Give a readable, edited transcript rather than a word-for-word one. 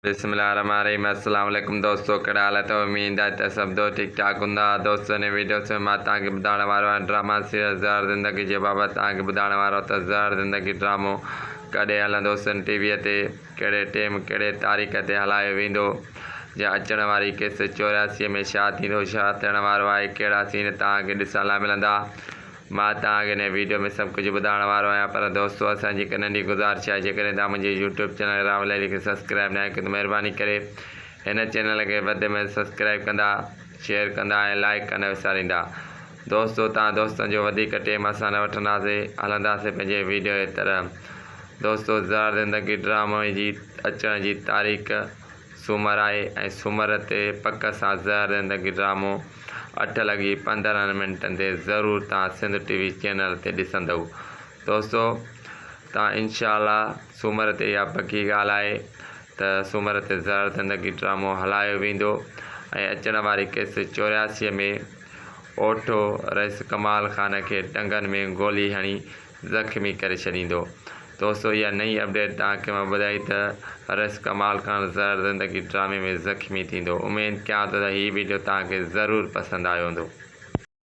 बिस्मिल्लाहिर्रहमानिर्रहीम। अस्सलाम वालेकुम दोस्तों, कहिड़ा हाल अथव? उम्मीद आहे त सभु ठीक ठाक हूंदा। दोस्तों, इन वीडियो में मां तव्हांखे ॿुधाइण वारो आहियां ड्रामा सीरियल ज़हर ज़िंदगी जे बाबति तव्हांखे ॿुधाइण वारो त ज़हर ज़िंदगी ड्रामो कॾहिं हलंदो सन टीवीअ ते, कहिड़े टाइम कहिड़े तारीख़ ते हलायो वेंदो, या अचण वारी केस 84 में छा थींदो, छा थियण वारो आहे, कहिड़ा सीन तव्हांखे ॾिसण लाइ मिलंदा। मां तव्हांखे हिन वीडियो में सभु कुझु ॿुधाइण वारो आहियां। पर दोस्तों, असांजी हिकु नंढी गुज़ारिश आहे, जेकॾहिं तव्हां मुंहिंजे यूट्यूब चैनल राहुल अली खे सब्सक्राइब न कयो त महिरबानी करे हिन चैनल खे वधि में सब्सक्राइब कंदा, शेयर कंदा ऐं लाइक करणु विसारींदा। दोस्तों, तव्हां दोस्तनि जो वधीक टाइम असां न वठंदासीं, हलंदासीं पंहिंजे वीडियो जे तरह। दोस्तों, ज़हर ज़िंदगी ड्रामे जी अचण जी तारीख़ सूमरु आहे ऐं सूमर ते पक सां ज़हर ज़िंदगी ड्रामो 8:15 ते ज़रूरु तव्हां सिंध टीवी चैनल ते ॾिसंदव। दोस्तों, तव्हां इंशाअल्लाह सूमर ते इहा पकी ॻाल्हि आहे त सूमर ते ज़हर ज़िंदगी ड्रामो हलायो वेंदो ऐं अचण वारी केस 84 में ओठो रईस कमाल ख़ान खे टंगनि में गोली हणी ज़ख़्मी करे छॾींदो। दोस्तों, इहा नई अपडेट तव्हांखे मां ॿुधाई त रईस कमाल ख़ान ज़हर ज़िंदगी ड्रामे में ज़ख़्मी थींदो। उमेदु कयां थो त हीअ वीडियो तव्हांखे ज़रूरु पसंदि आयो हूंदो।